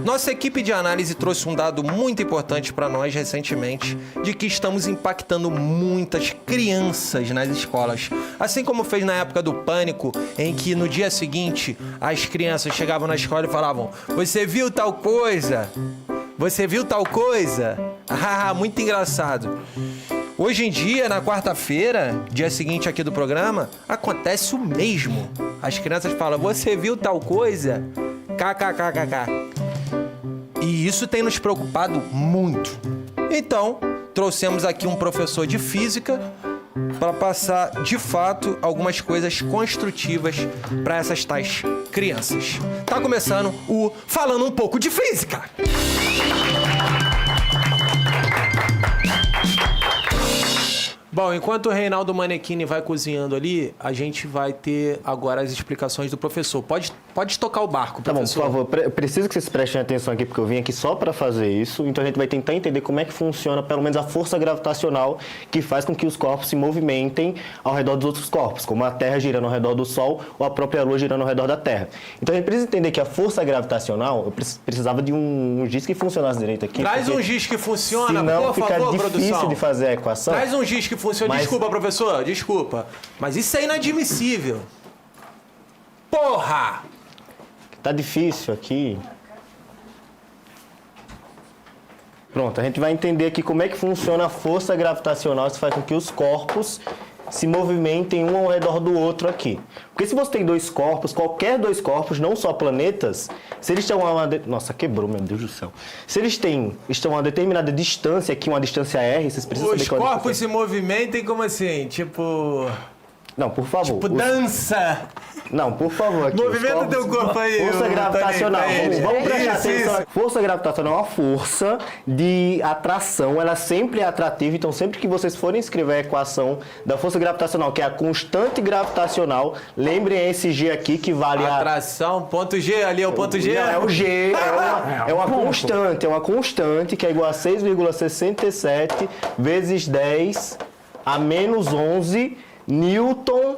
Nossa equipe de análise trouxe um dado muito importante para nós recentemente, de que estamos impactando muitas crianças nas escolas. Assim como fez na época do pânico, em que no dia seguinte as crianças chegavam na escola e falavam: "Você viu tal coisa? Você viu tal coisa?" Ah, muito engraçado. Hoje em dia, na quarta-feira, dia seguinte aqui do programa, acontece o mesmo. As crianças falam: "Você viu tal coisa?" KKKKK. E isso tem nos preocupado muito. Então, trouxemos aqui um professor de física para passar, de fato, algumas coisas construtivas para essas tais crianças. Tá começando o Falando um pouco de Física. Bom, enquanto o Reinaldo Manequini vai cozinhando ali, a gente vai ter agora as explicações do professor. Pode tocar o barco, professor. Tá bom, por favor. Preciso que vocês prestem atenção aqui, porque eu vim aqui só para fazer isso. Então a gente vai tentar entender como é que funciona, pelo menos, a força gravitacional que faz com que os corpos se movimentem ao redor dos outros corpos, como a Terra girando ao redor do Sol ou a própria Lua girando ao redor da Terra. Então a gente precisa entender que a força gravitacional, eu precisava de um giz que funcionasse direito aqui. Traz um giz que funciona, senão por fica favor, difícil produção. de fazer a equação. Traz um giz que funciona. Desculpa, professor, desculpa. Mas isso é inadmissível. Porra! Tá difícil aqui. Pronto, a gente vai entender aqui como é que funciona a força gravitacional. Isso faz com que os corpos se movimentem um ao redor do outro aqui. Porque se você tem dois corpos, qualquer dois corpos, não só planetas, se eles estão a uma... Nossa, quebrou, meu Deus do céu. Se eles estão a uma determinada distância, aqui uma distância R, vocês precisam saber Os qual é a corpos distância. se movimentem como assim? Tipo... Não, por favor. Tipo dança. Não, por favor. Aqui, Movimenta teu corpo aí. Força gravitacional. Vamos prestar Isso, atenção. isso. Força gravitacional é uma força de atração. Ela sempre é atrativa. Então, sempre que vocês forem escrever a equação da força gravitacional, que é a constante gravitacional, lembrem esse G aqui que vale a... Atração, ponto G, ali é o ponto G. Não, é o G, é uma constante que é igual a 6,67 vezes 10 a menos 11 Newton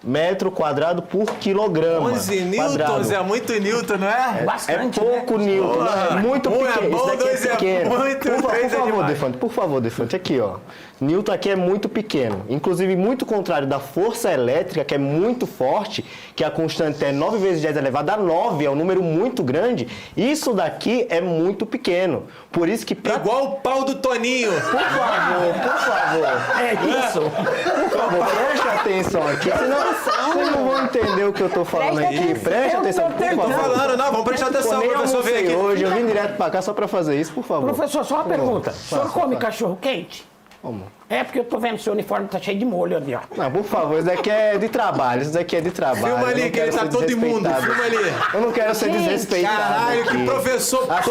metro quadrado por quilograma. 11 newtons, é muito newton, não é? É pouco Newton, não, é muito pequeno. É bom, Isso daqui dois é pequeno. muito, Por favor, Defante, aqui, ó. Newton aqui é muito pequeno. Inclusive, muito contrário da força elétrica, que é muito forte, que a constante é 9 vezes 10 elevado a 9, é um número muito grande. Isso daqui é muito pequeno. Por isso que... Igual o pau do Toninho. Por favor. É isso. Por favor, preste atenção aqui. Senão vocês não vão entender o que eu tô falando aqui. Preste atenção, por Eu tô favor. falando, não, vamos prestar atenção, Eu nem professor, vem almocei aqui. hoje, eu vim direto pra cá só pra fazer isso, por favor. Professor, só uma pergunta. O senhor come cachorro quente? Como? É porque eu tô vendo que seu uniforme tá cheio de molho ali, ó. Não, por favor, isso daqui é de trabalho, Filma ali, que ele tá todo imundo, filma ali. Eu não quero ser desrespeitado. Caralho, que aqui. professor torto.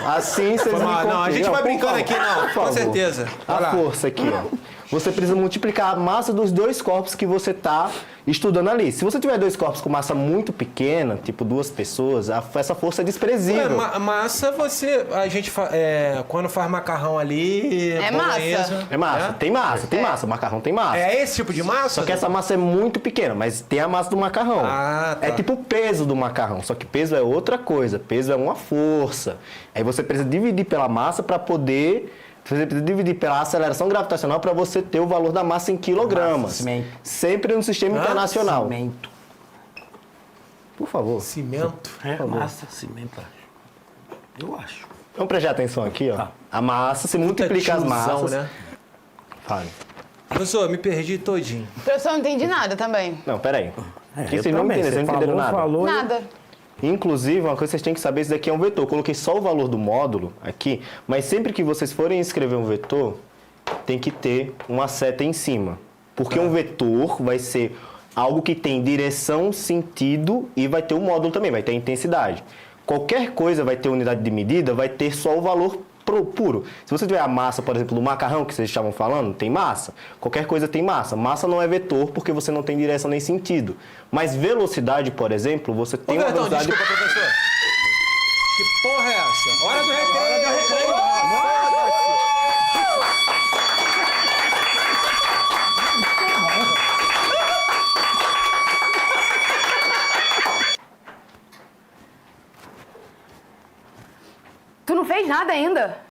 Assim vocês me Não, a gente compreendem. vai Por brincando favor, aqui, não, por com favor. certeza. Vai lá. A força aqui, ó. Você precisa multiplicar a massa dos dois corpos que você está estudando ali. Se você tiver dois corpos com massa muito pequena, tipo duas pessoas, essa força é desprezível. Massa, a gente quando faz macarrão ali... É bolonhesa, massa. É massa, tem massa, o macarrão tem massa. É esse tipo de massa? Só que essa massa é muito pequena, mas tem a massa do macarrão. Ah, tá. É tipo o peso do macarrão, só que peso é outra coisa, peso é uma força. Aí você precisa dividir pela massa para poder... Você precisa dividir pela aceleração gravitacional para você ter o valor da massa em quilogramas. Cimento. Sempre no sistema internacional. Cimento. Por favor. Cimento. É, massa, cimento. Eu acho. Vamos prestar atenção aqui, ó. A massa, se multiplica as tiozão, massas. né? Fale. Professor, me perdi todinho. Professor, não entendi nada também. Não, peraí. Eu Vocês não também. entenderam, vocês não entenderam nada. Falou, Nada. Inclusive, uma coisa que vocês têm que saber, isso daqui é um vetor. Eu coloquei só o valor do módulo aqui, mas sempre que vocês forem escrever um vetor, tem que ter uma seta em cima. Porque um vetor vai ser algo que tem direção, sentido e vai ter um módulo também, vai ter intensidade. Qualquer coisa vai ter unidade de medida, vai ter só o valor puro. Se você tiver a massa, por exemplo, do macarrão que vocês estavam falando, tem massa. Qualquer coisa tem massa. Massa não é vetor porque você não tem direção nem sentido. Mas velocidade, por exemplo, você tem uma Bertão, velocidade... desculpa, professor. Que porra é essa? Hora do recreio! Tu não fez nada ainda?